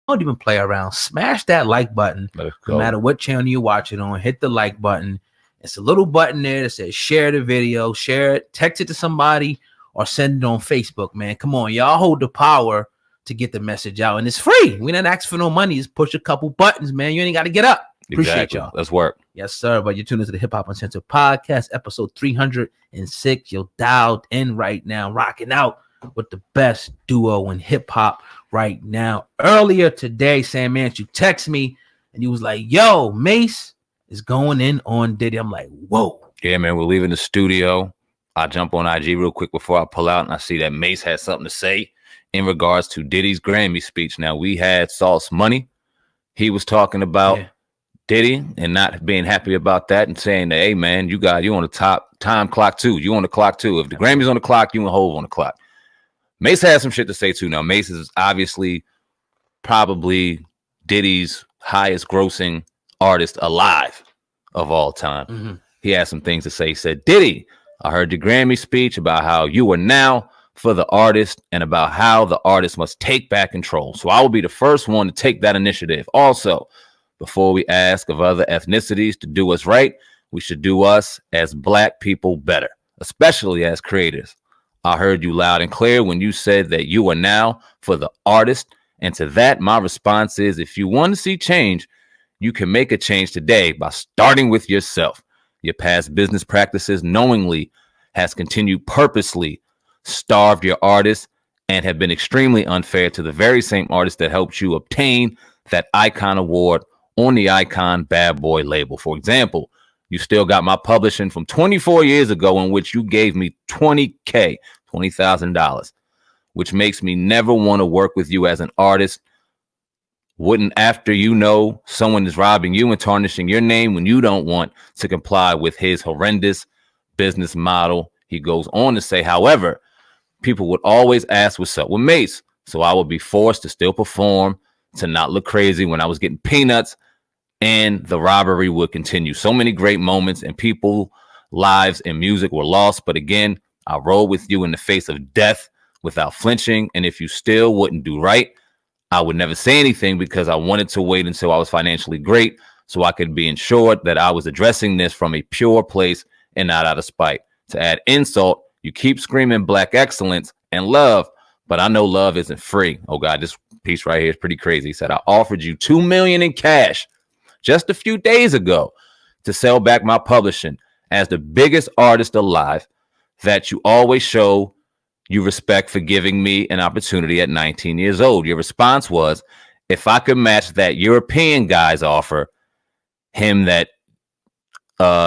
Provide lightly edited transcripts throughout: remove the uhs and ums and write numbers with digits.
don't even play around. Smash that like button. No matter what channel you watch it on, hit the like button. It's a little button there that says share the video, share it, text it to somebody, or send it on Facebook, man. Come on, y'all hold the power to get the message out. And it's free. We didn't ask for no money. Just push a couple buttons, man. You ain't got to get up. Appreciate y'all. Let's work. Yes, sir. But you're tuning into the Hip Hop Uncensored podcast, episode 306. You're dialed in right now, rocking out with the best duo in hip hop right now. Earlier today, Sam Mance, you text me and you was like, yo, Mase is going in on Diddy. I'm like, whoa. Yeah, man, we're leaving the studio. I jump on IG real quick before I pull out, and I see that Mase has something to say in regards to Diddy's Grammy speech. Now, we had Sauce Money. He was talking about Diddy and not being happy about that and saying that, hey, man, you on the top time clock too. You on the clock too. If the Grammy's on the clock, you and Hov on the clock. Mase has some shit to say too. Now, Mase is obviously probably Diddy's highest grossing artist alive of all time. Mm-hmm. He has some things to say. He said, Diddy, I heard your Grammy speech about how you are now for the artist and about how the artist must take back control. So I will be the first one to take that initiative. Also, before we ask of other ethnicities to do us right, we should do us as Black people better, especially as creators. I heard you loud and clear when you said that you are now for the artist. And to that, my response is, if you want to see change, you can make a change today by starting with yourself. Your past business practices knowingly has continued purposely starved your artists and have been extremely unfair to the very same artists that helped you obtain that Icon Award on the Icon Bad Boy label. For example, you still got my publishing from 24 years ago in which you gave me $20,000, $20,000, which makes me never want to work with you as an artist. Wouldn't after you know someone is robbing you and tarnishing your name when you don't want to comply with his horrendous business model. He goes on to say, however, people would always ask what's up with Mase. So I would be forced to still perform, to not look crazy when I was getting peanuts, and the robbery would continue. So many great moments and people, lives and music were lost. But again, I roll with you in the face of death without flinching. And if you still wouldn't do right, I would never say anything because I wanted to wait until I was financially great so I could be ensured that I was addressing this from a pure place and not out of spite. To add insult, you keep screaming Black excellence and love, but I know love isn't free. Oh God, this piece right here is pretty crazy. He said, I offered you $2 million in cash just a few days ago to sell back my publishing as the biggest artist alive that you always show you respect for giving me an opportunity at 19 years old. Your response was, if I could match that European guy's offer, him that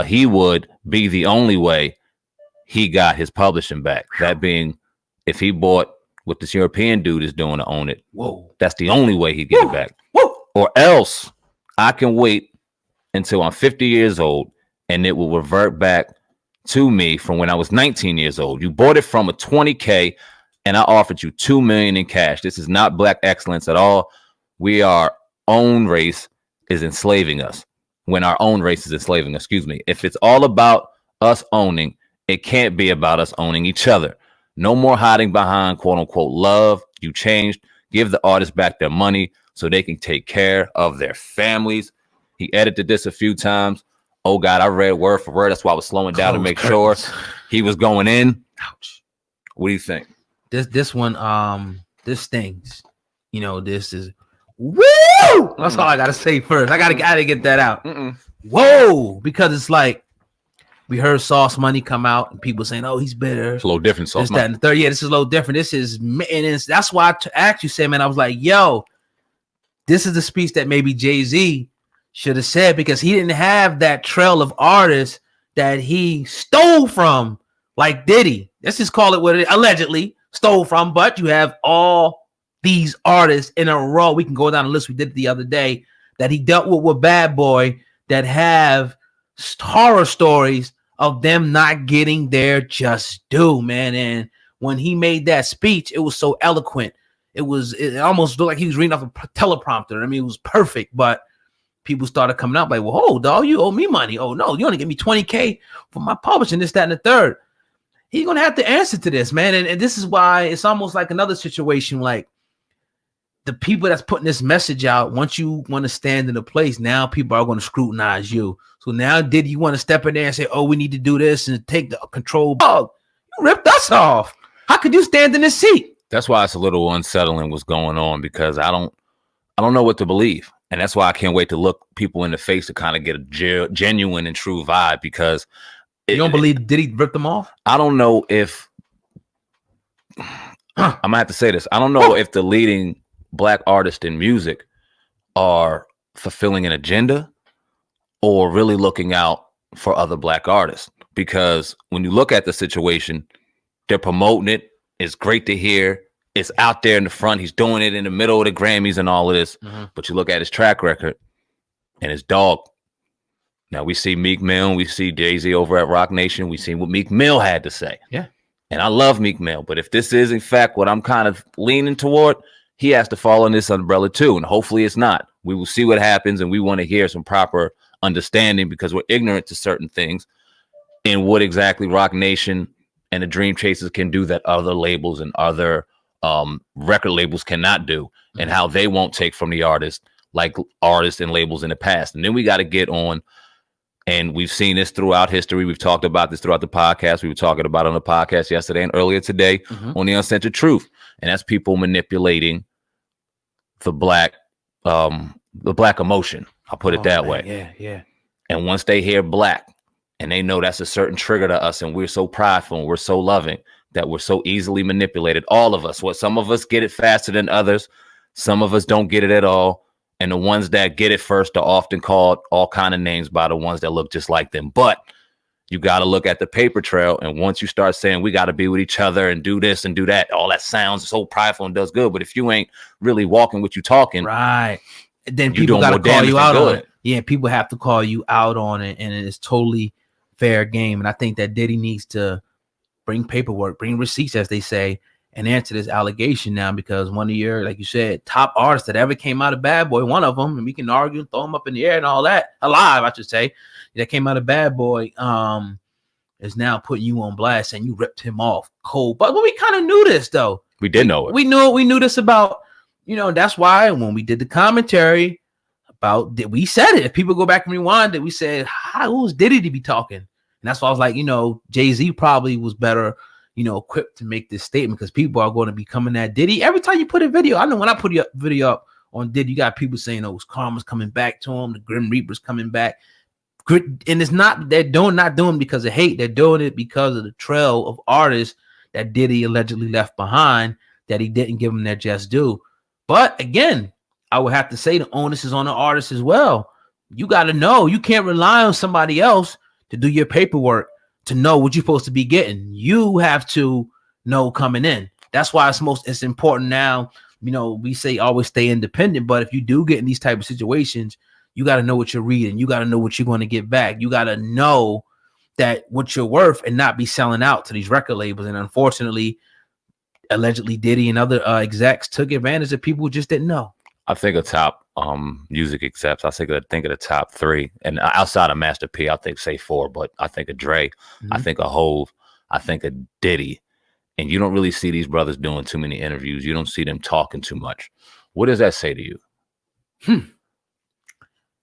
he would be the only way he got his publishing back. That being, if he bought what this European dude is doing to own it, that's the only way he'd get it back. Or else I can wait until I'm 50 years old and it will revert back to me from when I was 19 years old. You bought it from a $20,000 and I offered you $2 million in cash. This is not Black excellence at all. Our own race is enslaving us. When our own race is enslaving, If it's all about us owning, it can't be about us owning each other. No more hiding behind quote unquote love. You changed. Give the artists back their money so they can take care of their families. He edited this a few times. Oh God, I read word for word. That's why I was slowing down to make sure he was going in. Ouch. What do you think? This one, this stings. You know, this is woo. That's all I gotta say first. I gotta get that out. Whoa, because it's like we heard Sauce Money come out and people saying, "Oh, he's bitter." It's a little different. Sauce Money. That, and the third. Yeah, this is a little different. This is, and that's why I asked you, Sam, man. I was like, "Yo, this is the speech that maybe Jay-Z should have said because he didn't have that trail of artists that he stole from, like Diddy. Let's just call it what it allegedly stole from. But you have all these artists in a row. We can go down the list. We did it the other day that he dealt with Bad Boy that have horror stories of them not getting their just due, man. And when he made that speech, it was so eloquent. It almost looked like he was reading off a teleprompter. I mean, it was perfect, but people started coming out like, well, oh, dog, you owe me money. Oh, no, you only give me $20,000 for my publishing, this, that, and the third. He's going to have to answer to this, man. And this is why it's almost like another situation. Like the people that's putting this message out, once you want to stand in a place, now people are going to scrutinize you. So now did you want to step in there and say, oh, we need to do this and take the control? Oh, you ripped us off. How could you stand in this seat? That's why it's a little unsettling what's going on, because I don't know what to believe. And that's why I can't wait to look people in the face to kind of get a genuine and true vibe, because you don't believe Diddy ripped them off? I don't know if I'm gonna have to say this. I don't know if the leading Black artists in music are fulfilling an agenda or really looking out for other Black artists. Because when you look at the situation, they're promoting it. It's great to hear. It's out there in the front. He's doing it in the middle of the Grammys and all of this. But you look at his track record and his dog. Now we see Meek Mill, we see Jay-Z over at Rock Nation. We see what Meek Mill had to say. Yeah. And I love Meek Mill. But if this is in fact what I'm kind of leaning toward, he has to fall in this umbrella too. And hopefully it's not. We will see what happens. And we want to hear some proper understanding, because we're ignorant to certain things and what exactly Rock Nation and the Dream Chasers can do that other labels and other record labels cannot do, and how they won't take from the artist like artists and labels in the past. And then we got to get on, and we've seen this throughout history. We've talked about this throughout the podcast. We were talking about it on the podcast yesterday and earlier today on the Uncensored Truth. And that's people manipulating the black emotion. I'll put it that way. Yeah. And once they hear black and they know that's a certain trigger to us, and we're so prideful and we're so loving that we're so easily manipulated. All of us. Some of us get it faster than others. Some of us don't get it at all. And the ones that get it first are often called all kind of names by the ones that look just like them. But you got to look at the paper trail. And once you start saying we got to be with each other and do this and do that, all that sounds so prideful and does good. But if you ain't really walking what you talking, right, then people got to call you out on it. Yeah, people have to call you out on it, and it's totally fair game. And I think that Diddy needs to bring paperwork, bring receipts, as they say, and answer this allegation now, because one of your, like you said, top artists that ever came out of Bad Boy, one of them, and we can argue and throw them up in the air and all that, alive, I should say, that came out of Bad Boy, is now putting you on blast and you ripped him off cold. But we kind of knew this, though. We did know it. We knew this about, that's why when we did the commentary about, we said it. If people go back and rewind it, we said, who's Diddy to be talking? And that's why I was like, Jay-Z probably was better, equipped to make this statement, because people are going to be coming at Diddy. Every time you put a video, I know when I put a video up on Diddy, you got people saying, his karma's coming back to him, the Grim Reaper's coming back. And it's not, they're not doing it because of hate. They're doing it because of the trail of artists that Diddy allegedly left behind, that he didn't give them their just due. But again, I would have to say the onus is on the artist as well. You got to know, you can't rely on somebody else to do your paperwork, to know what you're supposed to be getting. You have to know coming in. That's why it's important now. We say always stay independent, but if you do get in these type of situations, you got to know what you're reading. You got to know what you're going to get back. You got to know that what you're worth and not be selling out to these record labels. And unfortunately, allegedly Diddy and other execs took advantage of people who just didn't know. I think a top music execs, I think of the top three, and outside of Master P, I think say four, but I think of Dre, I think of Hove, I think of Diddy, and you don't really see these brothers doing too many interviews. You don't see them talking too much. What does that say to you?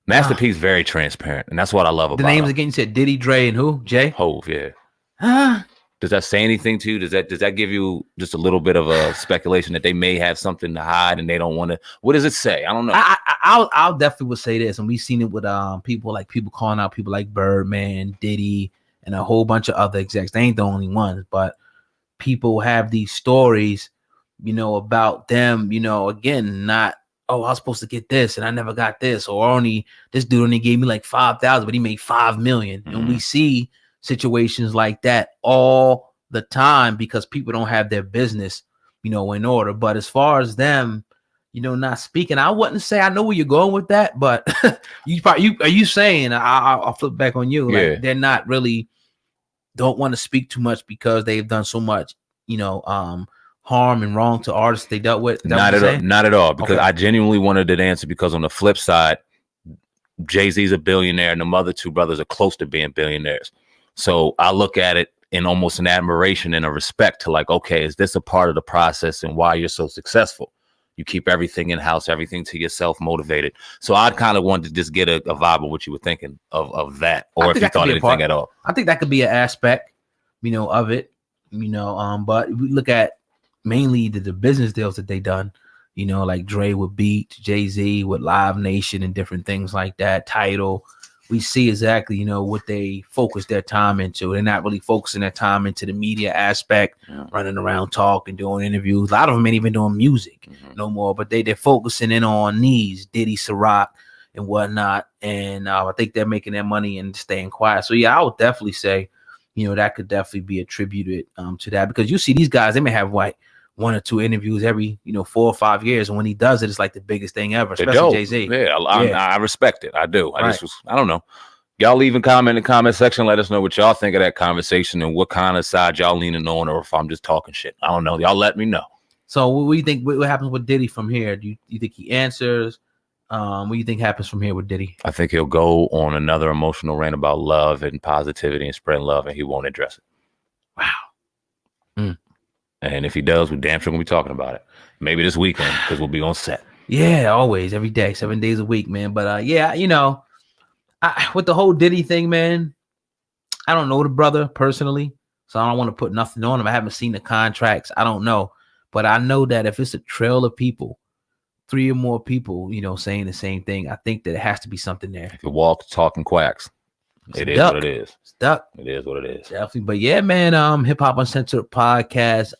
Master P is very transparent, and that's what I love about the names him. Again. You said Diddy, Dre, and who? Jay? Hove, yeah. Does that say anything to you? Does that give you just a little bit of a speculation that they may have something to hide and they don't want to? What does it say? I don't know. I'll definitely would say this, and we've seen it with people calling out people like Birdman, Diddy, and a whole bunch of other execs. They ain't the only ones, but people have these stories, about them, again, not, I was supposed to get this and I never got this, or this dude only gave me like 5,000, but he made 5 million. And we see situations like that all the time because people don't have their business, in order. But as far as them, not speaking, I wouldn't say I know where you're going with that, but are you saying, I'll flip back on you, like they're not really, don't want to speak too much because they've done so much, harm and wrong to artists they dealt with? Not at all. Because I genuinely wanted that answer, because on the flip side, Jay-Z's a billionaire and the other two brothers are close to being billionaires. So I look at it in almost an admiration and a respect to, like, okay, is this a part of the process and why you're so successful? You keep everything in house, everything to yourself, motivated. So I kind of wanted to just get a vibe of what you were thinking of that, or if you thought anything at all. I think that could be an aspect, of it, but we look at mainly the business deals that they done, like Dre with Beat, Jay-Z with Live Nation and different things like that, Tidal. We see exactly, what they focus their time into. They're not really focusing their time into the media aspect, running around talking, doing interviews. A lot of them ain't even doing music no more, but they're focusing in on these Diddy, Ciroc, and whatnot. And I think they're making their money and staying quiet. So yeah, I would definitely say, that could definitely be attributed to that, because you see these guys, they may have like 1 or 2 interviews every 4 or 5 years, and when he does it, it's like the biggest thing ever, especially Jay-Z. I respect it. I do. I don't know. Y'all leave a comment in the comment section. Let us know what y'all think of that conversation and what kind of side y'all leaning on, or if I'm just talking shit. I don't know. Y'all let me know. So what do you think? What happens with Diddy from here? Do you think he answers? What do you think happens from here with Diddy? I think he'll go on another emotional rant about love and positivity and spreading love, and he won't address it. Wow. And if he does, we're damn sure gonna be talking about it. Maybe this weekend, because we'll be on set. Yeah, always, every day, 7 days a week, man. But with the whole Diddy thing, man, I don't know the brother personally, so I don't want to put nothing on him. I haven't seen the contracts. I don't know. But I know that if it's a trail of people, 3 or more people, saying the same thing, I think that it has to be something there. If you walk talking quacks, it is what it is. Stuck. It is what it is. Definitely. But yeah, man, Hip Hop Uncensored podcast.